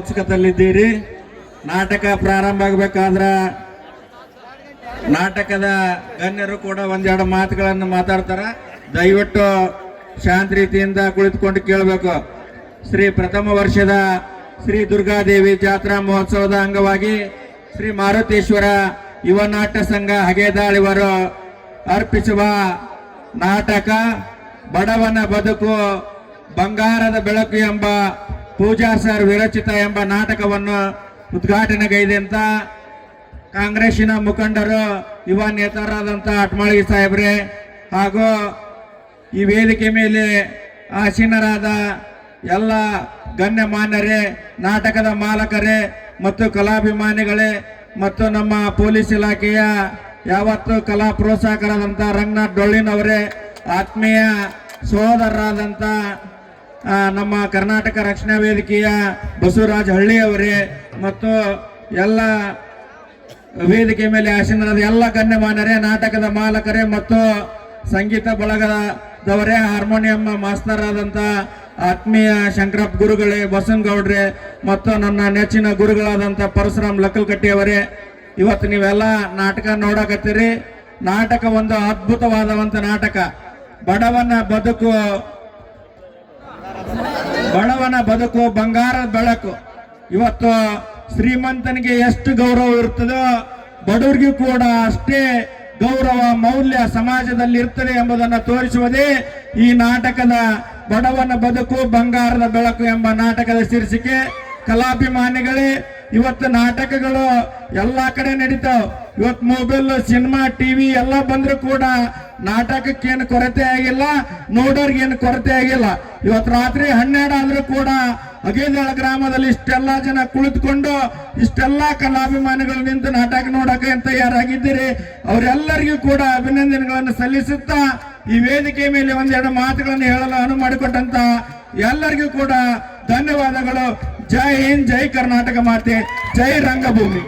ಉತ್ಸುಕತೆಯಲ್ಲಿದ್ದೀರಿ. ನಾಟಕ ಪ್ರಾರಂಭ ಆಗಬೇಕಾದ್ರ ನಾಟಕದ ಗಣ್ಯರು ಕೂಡ ಒಂದೆರಡು ಮಾತುಗಳನ್ನು ಮಾತಾಡ್ತಾರ. ದಯವಿಟ್ಟು ಶಾಂತ ರೀತಿಯಿಂದ ಕುಳಿತುಕೊಂಡು ಕೇಳಬೇಕು. ಶ್ರೀ ಪ್ರಥಮ ವರ್ಷದ ಶ್ರೀ ದುರ್ಗಾದೇವಿ ಜಾತ್ರಾ ಮಹೋತ್ಸವದ ಅಂಗವಾಗಿ ಶ್ರೀ ಮಾರುತೇಶ್ವರ ಯುವ ನಾಟ್ಯ ಸಂಘ ಹಗೇದಾಳಿವರು ಅರ್ಪಿಸುವ ನಾಟಕ ಬಡವನ ಬದುಕು ಬಂಗಾರದ ಬೆಳಕು ಎಂಬ ಪೂಜಾ ಸರ್ ವಿರಚಿತ ಎಂಬ ನಾಟಕವನ್ನು ಉದ್ಘಾಟನೆಗೈದೆ ಅಂತ ಕಾಂಗ್ರೆಸ್ಸಿನ ಮುಖಂಡರು ಯುವ ನೇತಾರರಾದಂಥ ಅಟ್ಮಾಳಿ ಸಾಹೇಬ್ರೆ ಹಾಗೂ ಈ ವೇದಿಕೆ ಮೇಲೆ ಆಸೀನರಾದ ಎಲ್ಲ ಗಣ್ಯಮಾನ್ಯರೇ, ನಾಟಕದ ಮಾಲಕರೇ ಮತ್ತು ಕಲಾಭಿಮಾನಿಗಳೇ ಮತ್ತು ನಮ್ಮ ಪೊಲೀಸ್ ಇಲಾಖೆಯ ಯಾವತ್ತು ಕಲಾ ಪ್ರೋತ್ಸಾಹಕರಾದಂಥ ರಂಗನಾಥ್ ಡೊಳ್ಳಿನವರೇ, ಆತ್ಮೀಯ ಸಹೋದರರಾದಂಥ ನಮ್ಮ ಕರ್ನಾಟಕ ರಕ್ಷಣಾ ವೇದಿಕೆಯ ಬಸವರಾಜ ಹಳ್ಳಿಯವರೇ ಮತ್ತು ಎಲ್ಲ ವೇದಿಕೆ ಮೇಲೆ ಆಸೀನರಾದ ಎಲ್ಲ ಗಣ್ಯಮಾನ್ಯರೇ, ನಾಟಕದ ಮಾಲಕರೇ ಮತ್ತು ಸಂಗೀತ ಬಳಗದವರೇ, ಹಾರ್ಮೋನಿಯಂ ಮಾಸ್ತರಾದಂಥ ಆತ್ಮೀಯ ಶಂಕರಪ್ಪ ಗುರುಗಳೇ, ಬಸನಗೌಡ್ರೆ ಮತ್ತು ನನ್ನ ನೆಚ್ಚಿನ ಗುರುಗಳಾದಂಥ ಪರಶುರಾಮ್ ಲಕ್ಕಲ್ಕಟ್ಟಿಯವರೇ, ಇವತ್ತು ನೀವೆಲ್ಲ ನಾಟಕ ನೋಡಕತ್ತೀರಿ. ನಾಟಕ ಒಂದು ಅದ್ಭುತವಾದಂಥ ನಾಟಕ. ಬಡವನ ಬದುಕು ಬಂಗಾರದ ಬೆಳಕು. ಇವತ್ತು ಶ್ರೀಮಂತನಿಗೆ ಎಷ್ಟು ಗೌರವ ಇರ್ತದೋ ಬಡವರಿಗೂ ಕೂಡ ಅಷ್ಟೇ ಗೌರವ ಮೌಲ್ಯ ಸಮಾಜದಲ್ಲಿ ಇರ್ತದೆ ಎಂಬುದನ್ನು ತೋರಿಸುವುದೇ ಈ ನಾಟಕದ ಬಡವನ ಬದುಕು ಬಂಗಾರದ ಬೆಳಕು ಎಂಬ ನಾಟಕದ ಶೀರ್ಷಿಕೆ. ಕಲಾಭಿಮಾನಿಗಳೇ, ಇವತ್ತು ನಾಟಕಗಳು ಎಲ್ಲ ಕಡೆ ನಡೀತಾವ. ಇವತ್ತು ಮೊಬೈಲ್, ಸಿನಿಮಾ, ಟಿವಿ ಎಲ್ಲ ಬಂದ್ರು ಕೂಡ ನಾಟಕಕ್ಕೇನು ಕೊರತೆ ಆಗಿಲ್ಲ, ನೋಡೋರ್ಗೇನು ಕೊರತೆ ಆಗಿಲ್ಲ. ಇವತ್ತು ರಾತ್ರಿ 12 ಆದ್ರೂ ಕೂಡ ಹಗೇದಾಳ ಗ್ರಾಮದಲ್ಲಿ ಇಷ್ಟೆಲ್ಲ ಜನ ಕುಳಿತುಕೊಂಡು ಇಷ್ಟೆಲ್ಲ ಕಲಾಭಿಮಾನಿಗಳು ನಿಂತು ನಾಟಕ ನೋಡಕ್ಕೆ ತಯಾರಾಗಿದ್ದೀರಿ. ಅವರೆಲ್ಲರಿಗೂ ಕೂಡ ಅಭಿನಂದನೆಗಳನ್ನು ಸಲ್ಲಿಸುತ್ತಾ ಈ ವೇದಿಕೆ ಮೇಲೆ ಒಂದೆರಡು ಮಾತುಗಳನ್ನು ಹೇಳಲು ಅನುವು ಮಾಡಿಕೊಟ್ಟಂತ ಎಲ್ಲರಿಗೂ ಕೂಡ ಧನ್ಯವಾದಗಳು. ಜೈ ಹಿಂದ್, ಜೈ ಕರ್ನಾಟಕ ಮಾತೆ, ಜೈ ರಂಗಭೂಮಿ.